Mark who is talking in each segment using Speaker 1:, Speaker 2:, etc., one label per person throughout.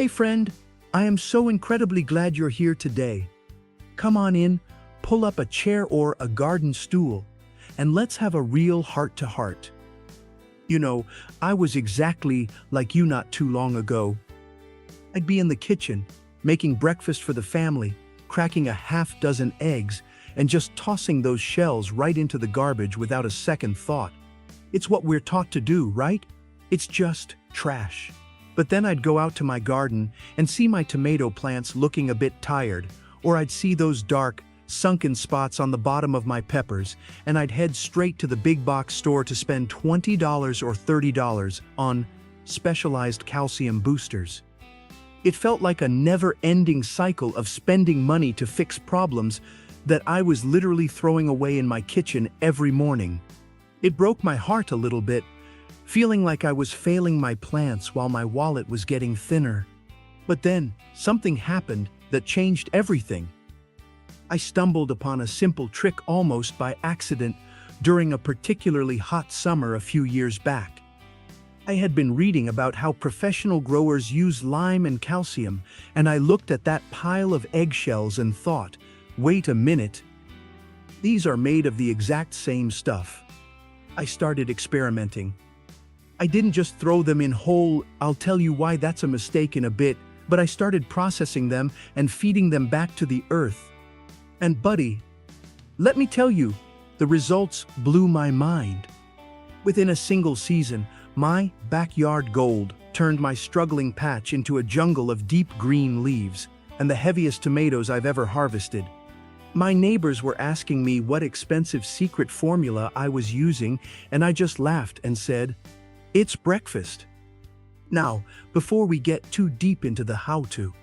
Speaker 1: Hey friend, I am so incredibly glad you're here today. Come on in, pull up a chair or a garden stool, and let's have a real heart-to-heart. You know, I was exactly like you not too long ago. I'd be in the kitchen, making breakfast for the family, cracking a half-dozen eggs, and just tossing those shells right into the garbage without a second thought. It's what we're taught to do, right? It's just trash. But then I'd go out to my garden and see my tomato plants looking a bit tired, or I'd see those dark, sunken spots on the bottom of my peppers, and I'd head straight to the big box store to spend $20 or $30 on specialized calcium boosters. It felt like a never-ending cycle of spending money to fix problems that I was literally throwing away in my kitchen every morning. It broke my heart a little bit, feeling like I was failing my plants while my wallet was getting thinner. But then, something happened that changed everything. I stumbled upon a simple trick almost by accident during a particularly hot summer a few years back. I had been reading about how professional growers use lime and calcium, and I looked at that pile of eggshells and thought, wait a minute. These are made of the exact same stuff. I started experimenting. I didn't just throw them in whole, I'll tell you why that's a mistake in a bit, but I started processing them and feeding them back to the earth. And buddy, let me tell you, the results blew my mind. Within a single season, my backyard gold turned my struggling patch into a jungle of deep green leaves and the heaviest tomatoes I've ever harvested. My neighbors were asking me what expensive secret formula I was using, and I just laughed and said, "It's breakfast." Now, before we get too deep into the how-to,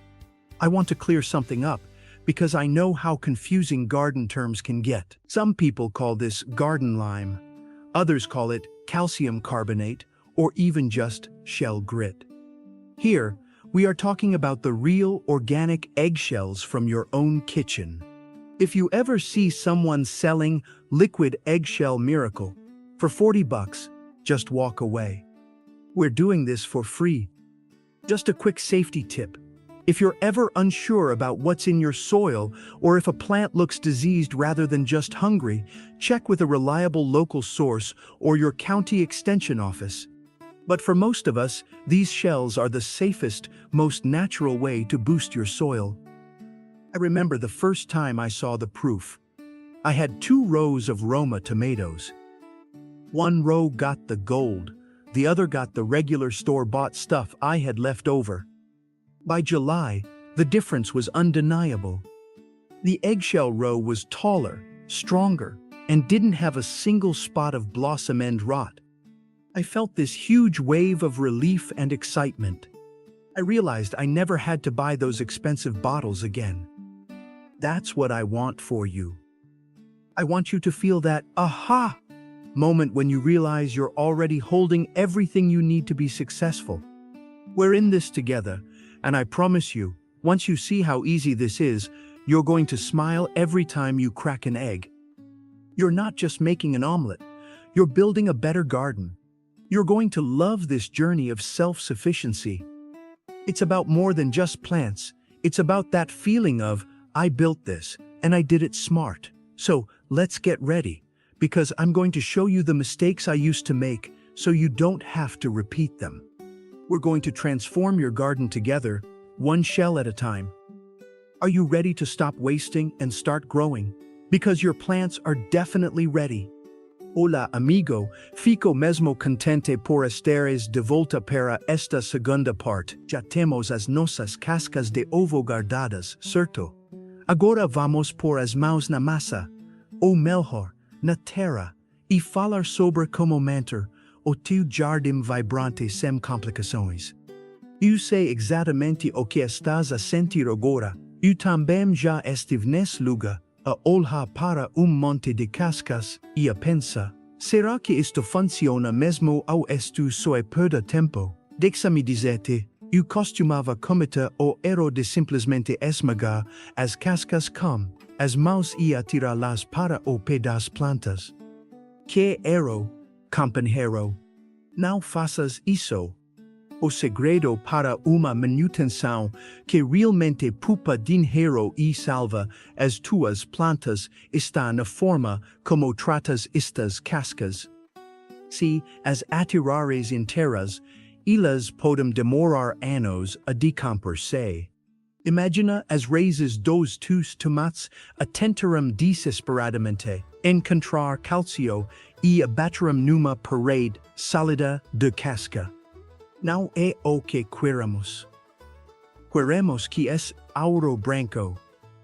Speaker 1: I want to clear something up because I know how confusing garden terms can get. Some people call this garden lime, others call it calcium carbonate, or even just shell grit. Here, we are talking about the real organic eggshells from your own kitchen. If you ever see someone selling liquid eggshell miracle for $40, just walk away. We're doing this for free. Just a quick safety tip. If you're ever unsure about what's in your soil, or if a plant looks diseased rather than just hungry, check with a reliable local source or your county extension office. But for most of us, these shells are the safest, most natural way to boost your soil. I remember the first time I saw the proof. I had 2 rows of Roma tomatoes. One row got the gold, the other got the regular store-bought stuff I had left over. By July, the difference was undeniable. The eggshell row was taller, stronger, and didn't have a single spot of blossom end rot. I felt this huge wave of relief and excitement. I realized I never had to buy those expensive bottles again. That's what I want for you. I want you to feel that aha moment when you realize you're already holding everything you need to be successful. We're in this together, and I promise you, once you see how easy this is, you're going to smile every time you crack an egg. You're not just making an omelet, you're building a better garden. You're going to love this journey of self-sufficiency. It's about more than just plants. It's about that feeling of, I built this, and I did it smart. So let's get ready, because I'm going to show you the mistakes I used to make so you don't have to repeat them. We're going to transform your garden together, one shell at a time. Are you ready to stop wasting and start growing? Because your plants are definitely ready. Hola amigo, fico mesmo contente por estares de volta para esta segunda parte. Já temos as nossas cascas de ovo guardadas, certo? Agora vamos por as mãos na massa, ou melhor, na terra, e falar sobre como manter o teu jardim vibrante sem complicações. Eu sei exatamente o que estás a sentir agora. Eu também já estive nesse lugar, a olhar para monte de cascas, e a pensar, será que isto funciona mesmo ou isto só é perda tempo? Deixa-me dizer-te, eu costumava cometer o erro de simplesmente esmagar as cascas com as mãos e atirá-las para o pé das plantas. Que erro, companheiro? Não faças isso. O segredo para uma manutenção que realmente pupa dinheiro e salva as tuas plantas está na forma como tratas estas cascas. Se as atirares inteiras, elas podem demorar anos a decompor-se. Imagina as raízes dos tus tomates a tentarem desesperadamente encontrar calcio e abaterem numa parede sólida de casca. Não é o que queremos. Queremos que esse ouro branco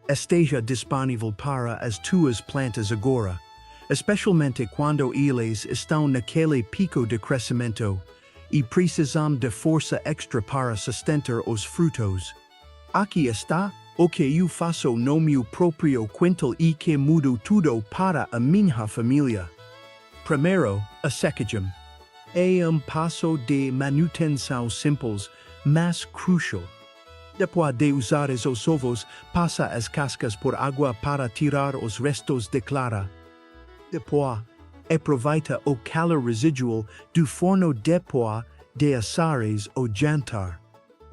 Speaker 1: esteja disponível para as tuas plantas agora, especialmente quando eles estão naquele pico de crescimento e precisam de força extra para sustentar os frutos. Aqui está o que eu faço no meu próprio quintal e que mudo tudo para a minha família. Primeiro, a secagem. É passo de manutenção simples, mas crucial. Depois de usar os ovos, passa as cascas por água para tirar os restos de clara. Depois, aproveita o calor residual do forno depois de assares o jantar.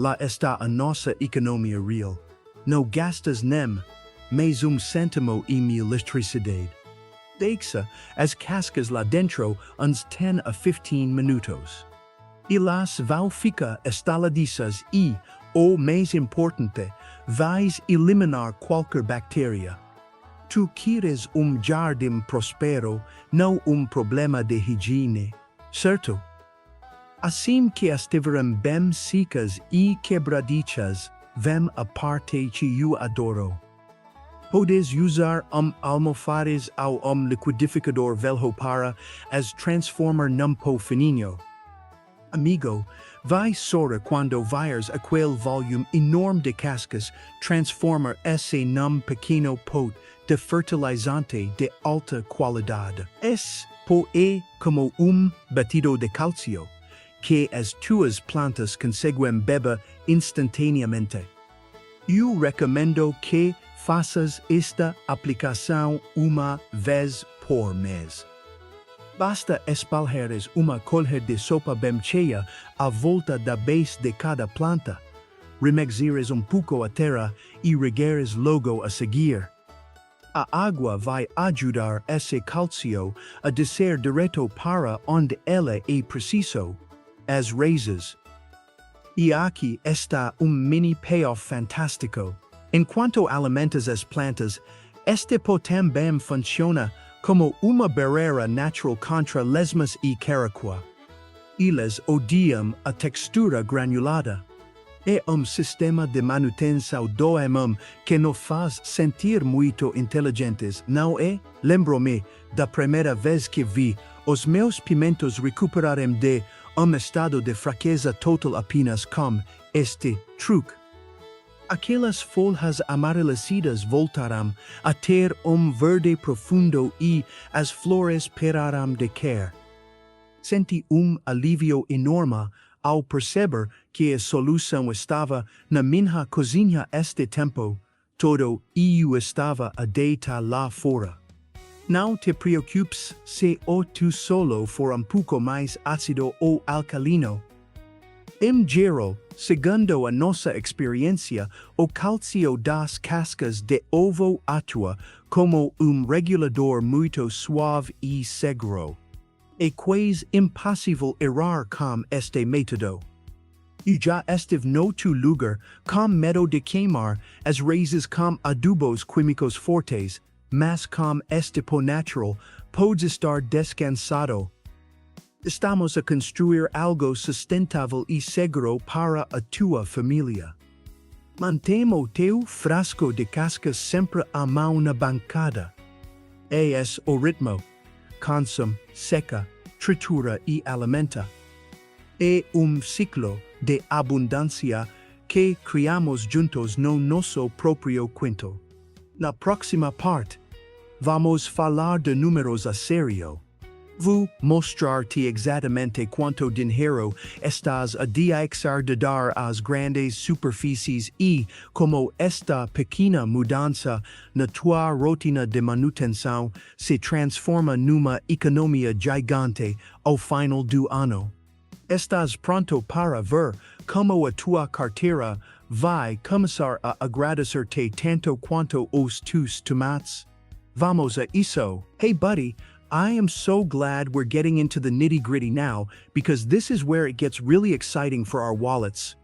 Speaker 1: Lá está a nossa economia real. Não gastas nem mais cêntimo em eletricidade. Deixa as cascas lá dentro uns 10 a 15 minutos. Elas vão ficar estaladiças e, o mais importante, vais eliminar qualquer bactéria. Tu queres jardim próspero, não problema de higiene, certo? Assim que estiverem bem secas e quebradiças, vem a parte que eu adoro. Podes usar almofadas ou liquidificador velho para as transformar num pó fininho. Amigo, vai sorrir quando vais aquele volume enorme de cascas transformar esse num pequeno pot de fertilizante de alta qualidade. Esse pó é como batido de calcio, que as tuas plantas conseguem beber instantaneamente. Eu recomendo que faças esta aplicação uma vez por mês. Basta espalhares uma colher de sopa bem cheia à volta da base de cada planta, remexires pouco a terra e regares logo a seguir. A água vai ajudar esse calcio a descer direto para onde ela é preciso, as raízes. E aqui está mini payoff fantástico. Enquanto alimentas as plantas, este pó também funciona como uma barreira natural contra lesmas e caracoa. Elas odiam a textura granulada. É sistema de manutenção do que nos faz sentir muito inteligentes, não é? Lembro-me da primeira vez que vi os meus pimentos recuperarem de estado de fraqueza total apenas com este truque. Aquelas folhas amarelecidas voltarão a ter verde profundo e as flores pararão de cair. Senti alívio enorme ao perceber que a solução estava na minha cozinha este tempo todo e eu estava a deitar lá fora. Não te preocupes se o tu solo for pouco mais ácido ou alcalino. Em geral, segundo a nossa experiência, o calcio das cascas de ovo atua como regulador muito suave e seguro. É quase impossível errar com este método. E já estive no tu lugar com medo de queimar as raízes com adubos químicos fortes, mas com este pó natural podes estar descansado. Estamos a construir algo sustentável e seguro para a tua família. Mantém o teu frasco de cascas sempre à mão na bancada. É esse o ritmo. Consome, seca, tritura e alimenta. É ciclo de abundância que criamos juntos no nosso próprio quintal. Na próxima parte, vamos falar de números a sério. Vou mostrar-te exatamente quanto dinheiro estás a deixar de dar às grandes superfícies e como esta pequena mudança na tua rotina de manutenção se transforma numa economia gigante ao final do ano. Estás pronto para ver como a tua carteira vai começar a agradecer-te tanto quanto os tus tomates? Vamos a isso. Hey buddy, I am so glad we're getting into the nitty-gritty now because this is where it gets really exciting for our wallets.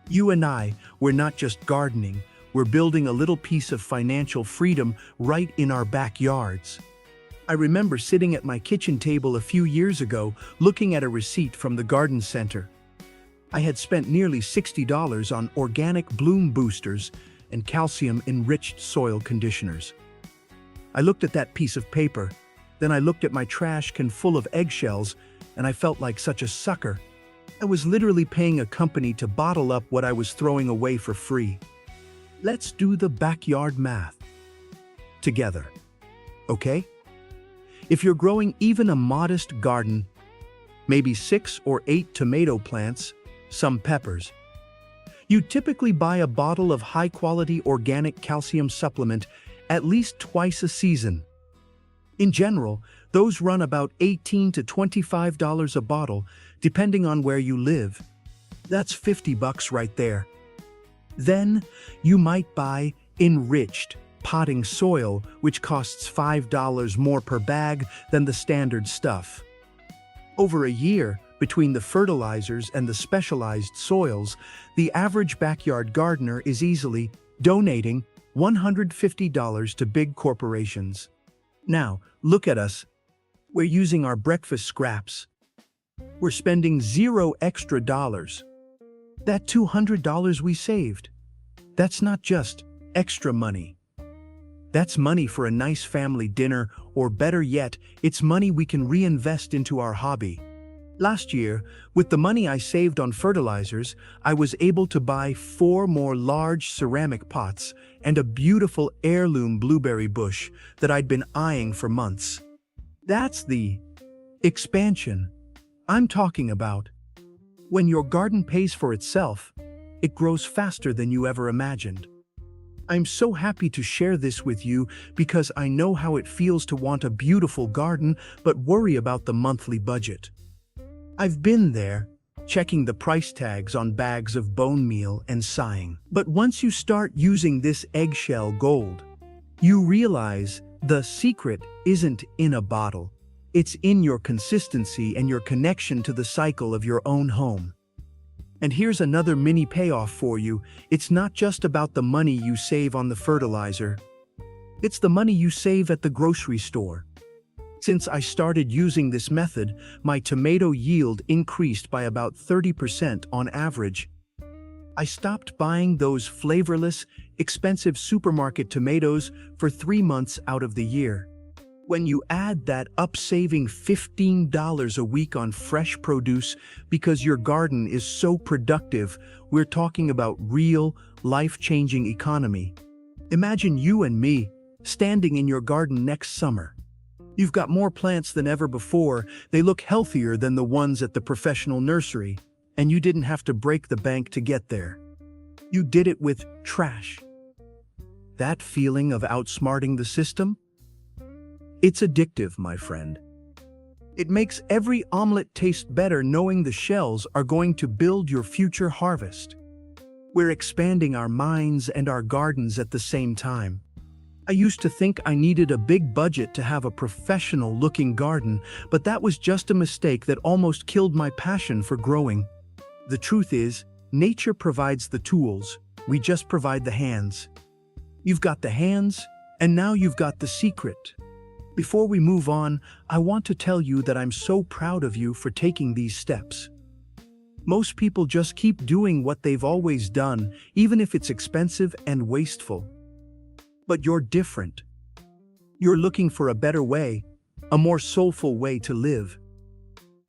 Speaker 1: You and I, we're not just gardening, we're building a little piece of financial freedom right in our backyards. I remember sitting at my kitchen table a few years ago looking at a receipt from the garden center. I had spent nearly $60 on organic bloom boosters and calcium-enriched soil conditioners. I looked at that piece of paper, then I looked at my trash can full of eggshells, and I felt like such a sucker. I was literally paying a company to bottle up what I was throwing away for free. Let's do the backyard math together, okay? If you're growing even a modest garden, maybe 6 or 8 tomato plants, some peppers, you typically buy a bottle of high-quality organic calcium supplement at least twice a season. In general, those run about $18 to $25 a bottle, depending on where you live. That's $50 right there. Then, you might buy enriched potting soil, which costs $5 more per bag than the standard stuff. Over a year, between the fertilizers and the specialized soils, the average backyard gardener is easily donating $150 to big corporations. Now, look at us. We're using our breakfast scraps. We're spending $0 extra dollars. That $200 we saved, that's not just extra money. That's money for a nice family dinner, or better yet, it's money we can reinvest into our hobby. Last year, with the money I saved on fertilizers, I was able to buy 4 more large ceramic pots and a beautiful heirloom blueberry bush that I'd been eyeing for months. That's the expansion I'm talking about. When your garden pays for itself, it grows faster than you ever imagined. I'm so happy to share this with you because I know how it feels to want a beautiful garden but worry about the monthly budget. I've been there, checking the price tags on bags of bone meal and sighing. But once you start using this eggshell gold, you realize the secret isn't in a bottle. It's in your consistency and your connection to the cycle of your own home. And here's another mini payoff for you. It's not just about the money you save on the fertilizer. It's the money you save at the grocery store. Since I started using this method, my tomato yield increased by about 30% on average. I stopped buying those flavorless, expensive supermarket tomatoes for 3 months out of the year. When you add that up, saving $15 a week on fresh produce because your garden is so productive, we're talking about real, life-changing economy. Imagine you and me standing in your garden next summer. You've got more plants than ever before, they look healthier than the ones at the professional nursery, and you didn't have to break the bank to get there. You did it with trash. That feeling of outsmarting the system? It's addictive, my friend. It makes every omelet taste better knowing the shells are going to build your future harvest. We're expanding our minds and our gardens at the same time. I used to think I needed a big budget to have a professional-looking garden, but that was just a mistake that almost killed my passion for growing. The truth is, nature provides the tools, we just provide the hands. You've got the hands, and now you've got the secret. Before we move on, I want to tell you that I'm so proud of you for taking these steps. Most people just keep doing what they've always done, even if it's expensive and wasteful. But you're different. You're looking for a better way, a more soulful way to live.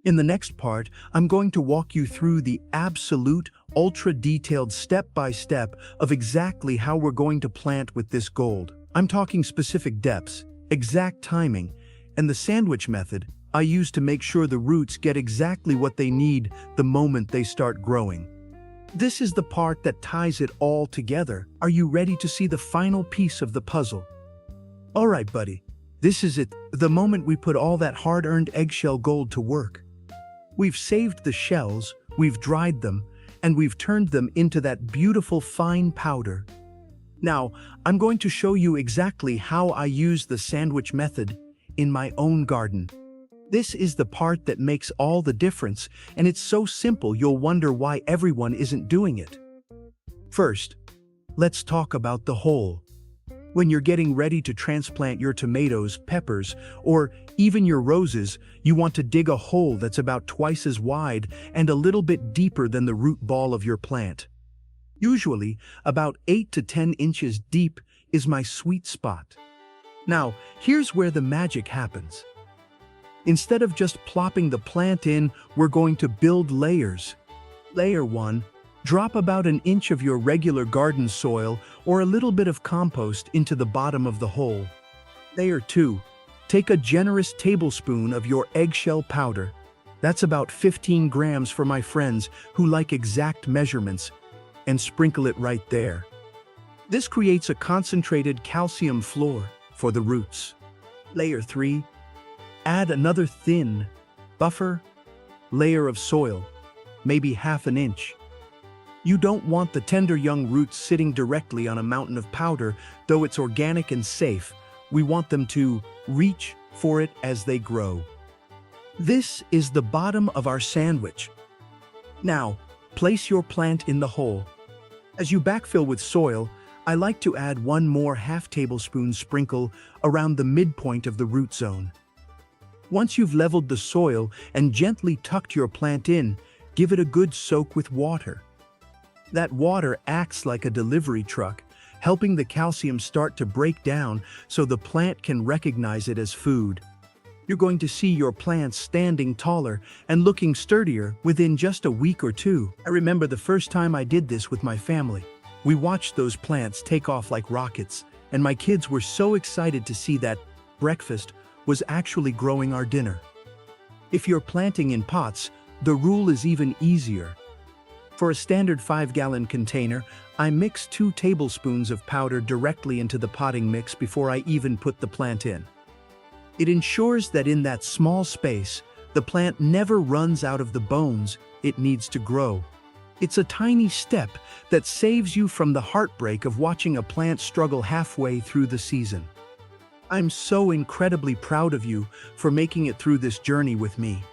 Speaker 1: In the next part, I'm going to walk you through the absolute, ultra-detailed step-by-step of exactly how we're going to plant with this gold. I'm talking specific depths, exact timing, and the sandwich method I use to make sure the roots get exactly what they need the moment they start growing. This is the part that ties it all together. Are you ready to see the final piece of the puzzle? All right, buddy. This is it, the moment we put all that hard-earned eggshell gold to work. We've saved the shells, we've dried them, and we've turned them into that beautiful fine powder. Now, I'm going to show you exactly how I use the sandwich method in my own garden. This is the part that makes all the difference, and it's so simple you'll wonder why everyone isn't doing it. First, let's talk about the hole. When you're getting ready to transplant your tomatoes, peppers, or even your roses, you want to dig a hole that's about twice as wide and a little bit deeper than the root ball of your plant. Usually, about 8 to 10 inches deep is my sweet spot. Now, here's where the magic happens. Instead of just plopping the plant in, we're going to build layers. Layer 1. Drop about an inch of your regular garden soil or a little bit of compost into the bottom of the hole. Layer 2. Take a generous tablespoon of your eggshell powder. That's about 15 grams for my friends who like exact measurements, and sprinkle it right there. This creates a concentrated calcium floor for the roots. Layer 3. Add another thin, buffer layer of soil, maybe half an inch. You don't want the tender young roots sitting directly on a mountain of powder, though it's organic and safe. We want them to reach for it as they grow. This is the bottom of our sandwich. Now, place your plant in the hole. As you backfill with soil, I like to add one more half-tablespoon sprinkle around the midpoint of the root zone. Once you've leveled the soil and gently tucked your plant in, give it a good soak with water. That water acts like a delivery truck, helping the calcium start to break down so the plant can recognize it as food. You're going to see your plants standing taller and looking sturdier within just a week or two. I remember the first time I did this with my family. We watched those plants take off like rockets, and my kids were so excited to see that breakfast was actually growing our dinner. If you're planting in pots, the rule is even easier. For a standard 5-gallon container, I mix 2 tablespoons of powder directly into the potting mix before I even put the plant in. It ensures that in that small space, the plant never runs out of the bones it needs to grow. It's a tiny step that saves you from the heartbreak of watching a plant struggle halfway through the season. I'm so incredibly proud of you for making it through this journey with me.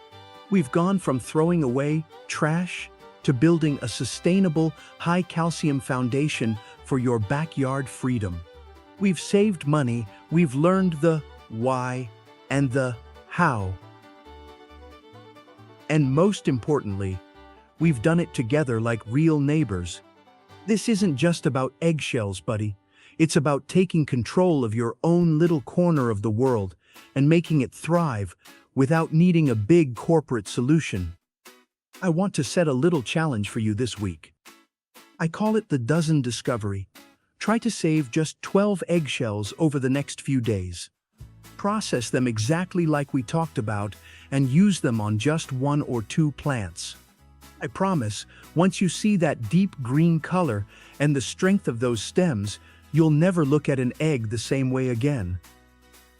Speaker 1: We've gone from throwing away trash to building a sustainable, high-calcium foundation for your backyard freedom. We've saved money, we've learned the why and the how. And most importantly, we've done it together like real neighbors. This isn't just about eggshells, buddy. It's about taking control of your own little corner of the world and making it thrive without needing a big corporate solution. I want to set a little challenge for you this week. I call it the dozen discovery. Try to save just 12 eggshells over the next few days. Process them exactly like we talked about and use them on just 1 or 2 plants. I promise, once you see that deep green color and the strength of those stems, you'll never look at an egg the same way again.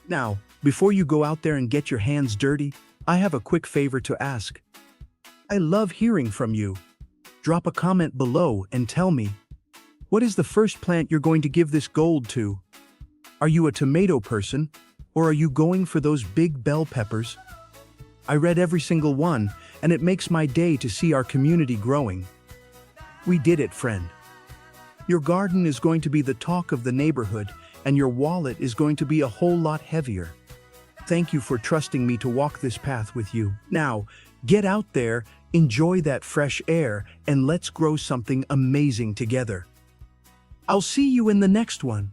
Speaker 1: Now, before you go out there and get your hands dirty, I have a quick favor to ask. I love hearing from you. Drop a comment below and tell me, what is the first plant you're going to give this gold to? Are you a tomato person, or are you going for those big bell peppers? I read every single one, and it makes my day to see our community growing. We did it, friend. Your garden is going to be the talk of the neighborhood, and your wallet is going to be a whole lot heavier. Thank you for trusting me to walk this path with you. Now, get out there, enjoy that fresh air, and let's grow something amazing together. I'll see you in the next one.